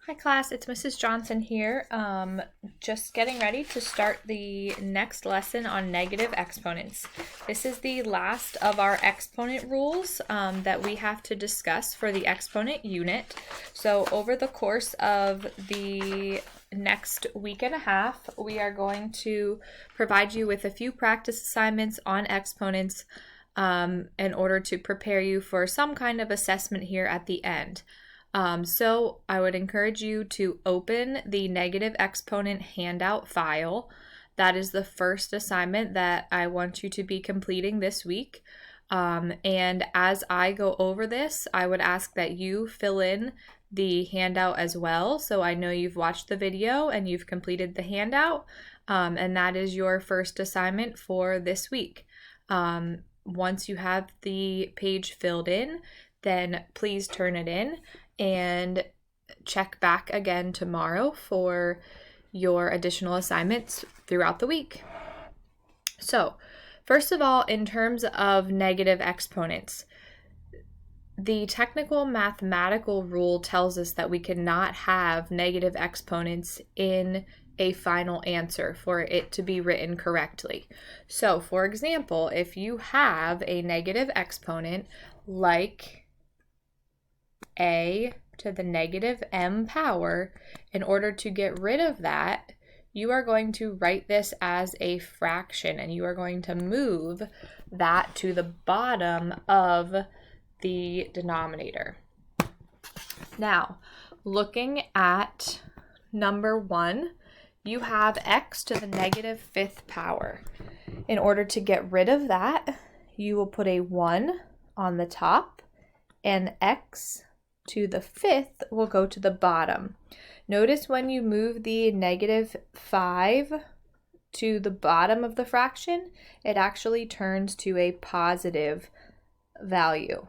Hi class, it's Mrs. Johnson here. Just getting ready to start the next lesson on negative exponents. This is the last of our exponent rules that we have to discuss for the exponent unit. So over the course of the next week and a half, we are going to provide you with a few practice assignments on exponents in order to prepare you for some kind of assessment here at the end. So I would encourage you to open the negative exponent handout file. That is the first assignment that I want you to be completing this week. And as I go over this, I would ask that you fill in the handout as well. So I know you've watched the video and you've completed the handout, and that is your first assignment for this week. Once you have the page filled in, then please turn it in and check back again tomorrow for your additional assignments throughout the week. So, first of all, in terms of negative exponents, the technical mathematical rule tells us that we cannot have negative exponents in a final answer for it to be written correctly. So, for example, if you have a negative exponent like a to the negative m power, in order to get rid of that, you are going to write this as a fraction, and you are going to move that to the bottom of the denominator. Now, looking at number 1, you have x to the negative 5th power. In order to get rid of that, you will put a 1 on the top, and x to the 5th will go to the bottom. Notice when you move the negative 5 to the bottom of the fraction, it actually turns to a positive value.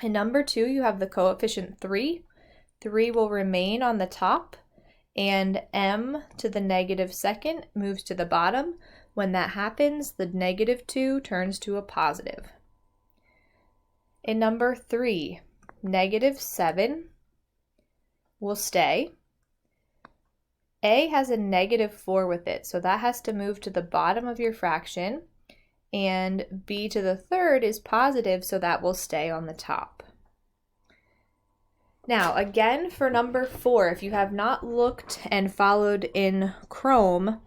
In number 2, you have the coefficient 3. 3 will remain on the top, and m to the negative 2nd moves to the bottom. When that happens, the negative 2 turns to a positive. In number 3, negative 7 will stay. A has a negative 4 with it, so that has to move to the bottom of your fraction, and b to the 3rd is positive, so that will stay on the top. Now, again, for number 4, if you have not looked and followed in Chrome,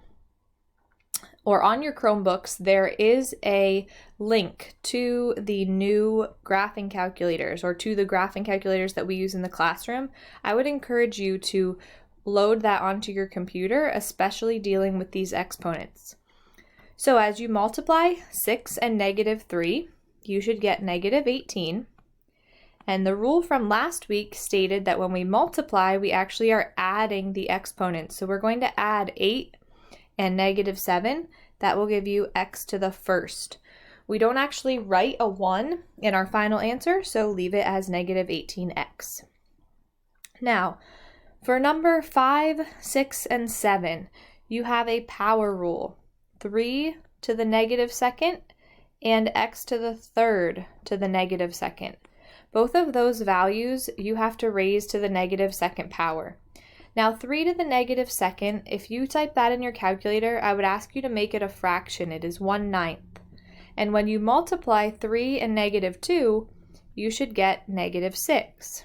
or on your Chromebooks, there is a link to the new graphing calculators, or to the graphing calculators that we use in the classroom. I would encourage you to load that onto your computer, especially dealing with these exponents. So as you multiply 6 and negative 3, you should get negative 18. And the rule from last week stated that when we multiply, we actually are adding the exponents. So we're going to add 8 and negative 7, that will give you x to the 1st. We don't actually write a 1 in our final answer, so leave it as negative 18x. Now, for number 5, 6, and 7, you have a power rule. 3 to the negative 2nd and x to the 3rd to the negative 2nd. Both of those values you have to raise to the negative 2nd power. Now 3 to the negative 2nd, if you type that in your calculator, I would ask you to make it a fraction. It is 1/9. And when you multiply 3 and negative 2, you should get negative 6.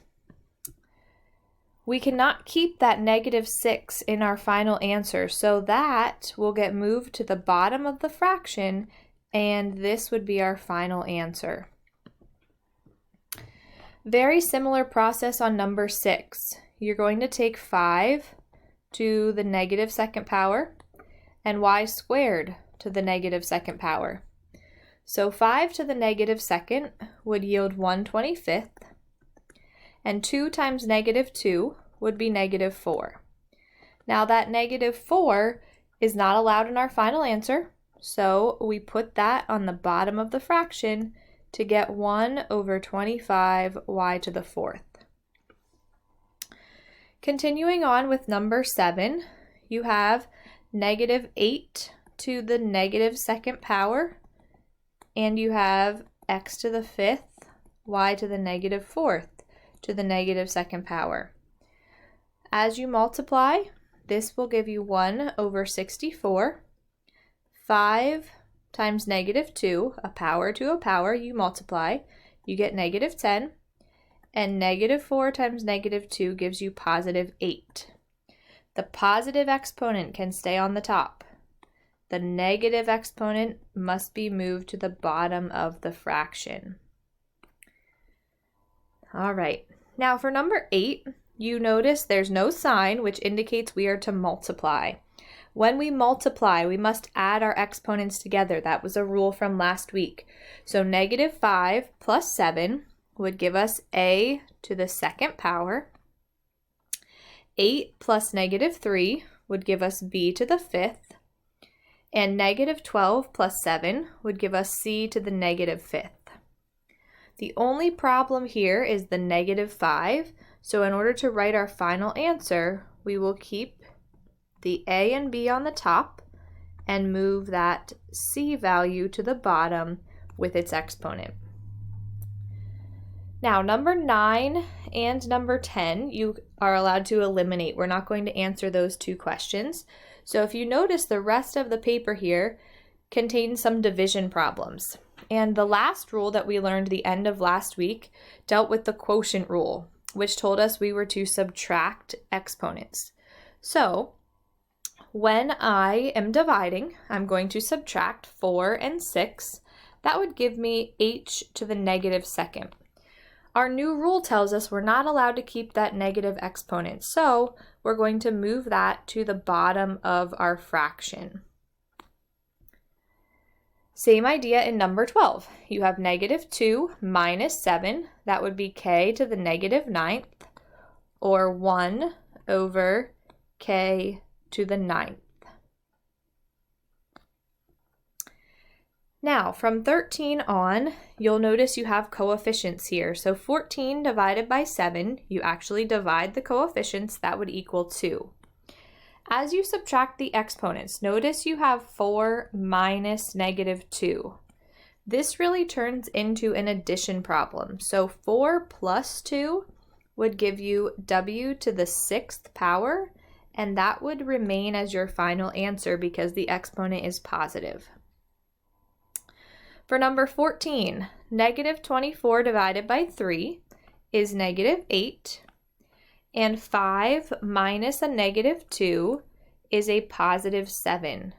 We cannot keep that negative 6 in our final answer, so that will get moved to the bottom of the fraction, and this would be our final answer. Very similar process on number 6. You're going to take 5 to the negative 2nd power and y squared to the negative 2nd power. So 5 to the negative 2nd would yield 1/25, and 2 times negative 2 would be negative 4. Now that negative 4 is not allowed in our final answer, so we put that on the bottom of the fraction to get 1/25 y to the 4th. Continuing on with number 7, you have negative 8 to the negative 2nd power, and you have x to the 5th, y to the negative 4th to the negative 2nd power. As you multiply, this will give you 1 over 64. 5 times negative 2, a power to a power, you multiply, you get negative 10. And negative 4 times negative 2 gives you positive 8. The positive exponent can stay on the top. The negative exponent must be moved to the bottom of the fraction. All right, now for number 8, you notice there's no sign, which indicates we are to multiply. When we multiply, we must add our exponents together. That was a rule from last week. So negative 5 plus 7 would give us a to the second power. 8 plus negative 3 would give us b to the fifth. And negative 12 plus 7 would give us c to the negative fifth. The only problem here is the negative 5. So in order to write our final answer, we will keep the a and b on the top and move that c value to the bottom with its exponent. Now, number 9 and number 10, you are allowed to eliminate. We're not going to answer those two questions. So if you notice, the rest of the paper here contains some division problems. And the last rule that we learned the end of last week dealt with the quotient rule, which told us we were to subtract exponents. So when I am dividing, I'm going to subtract 4 and 6. That would give me h to the negative second. Our new rule tells us we're not allowed to keep that negative exponent, so we're going to move that to the bottom of our fraction. Same idea in number 12. You have negative 2 minus 7. That would be k to the negative ninth, or 1 over k to the ninth. Now, from 13 on, you'll notice you have coefficients here. So 14 divided by 7, you actually divide the coefficients, that would equal 2. As you subtract the exponents, notice you have 4 minus negative 2. This really turns into an addition problem. So 4 plus 2 would give you w to the 6th power, and that would remain as your final answer because the exponent is positive. For number 14, negative 24 divided by 3 is negative 8, and 5 minus a negative 2 is a positive 7.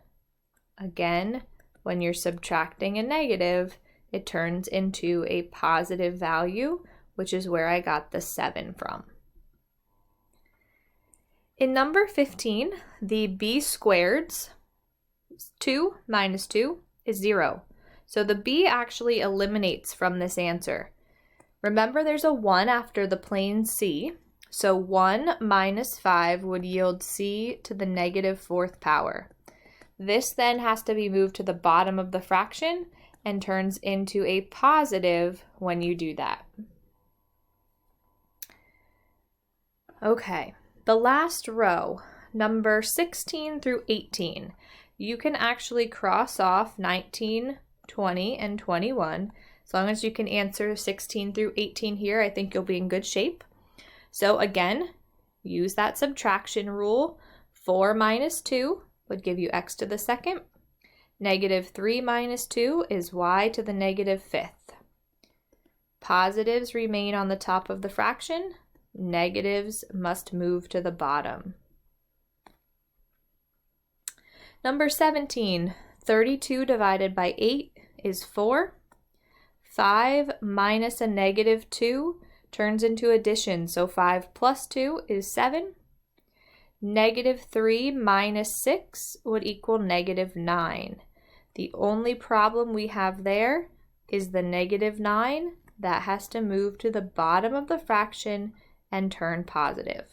Again, when you're subtracting a negative, it turns into a positive value, which is where I got the 7 from. In number 15, the b squareds, 2 minus 2 is 0. So the b actually eliminates from this answer. Remember, there's a 1 after the plane c, so 1 minus 5 would yield c to the negative 4th power. This then has to be moved to the bottom of the fraction and turns into a positive when you do that. Okay, the last row, number 16 through 18, you can actually cross off 19, 20, and 21. As long as you can answer 16 through 18 here, I think you'll be in good shape. So again, use that subtraction rule. 4 minus 2 would give you x to the second. Negative 3 minus 2 is y to the negative 5th. Positives remain on the top of the fraction. Negatives must move to the bottom. Number 17, 32 divided by 8 is 4. 5 minus a negative 2 turns into addition, so 5 plus 2 is 7. Negative 3 minus 6 would equal negative 9. The only problem we have there is the negative 9. That has to move to the bottom of the fraction and turn positive.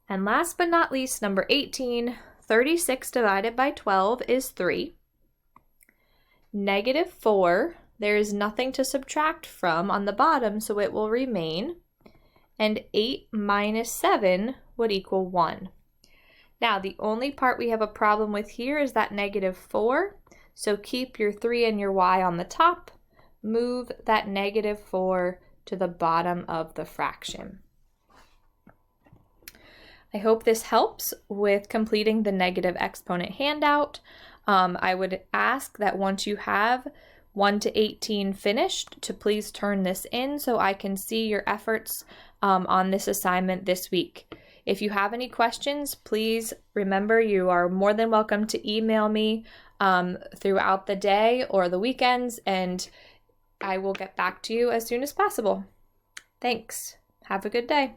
And last but not least, number 18, 36 divided by 12 is 3. Negative 4, there is nothing to subtract from on the bottom, so it will remain. And 8 minus 7 would equal 1. Now, the only part we have a problem with here is that negative 4, so keep your 3 and your y on the top. Move that negative 4 to the bottom of the fraction. I hope this helps with completing the negative exponent handout. I would ask that once you have 1 to 18 finished to please turn this in so I can see your efforts on this assignment this week. If you have any questions, please remember you are more than welcome to email me throughout the day or the weekends, and I will get back to you as soon as possible. Thanks. Have a good day.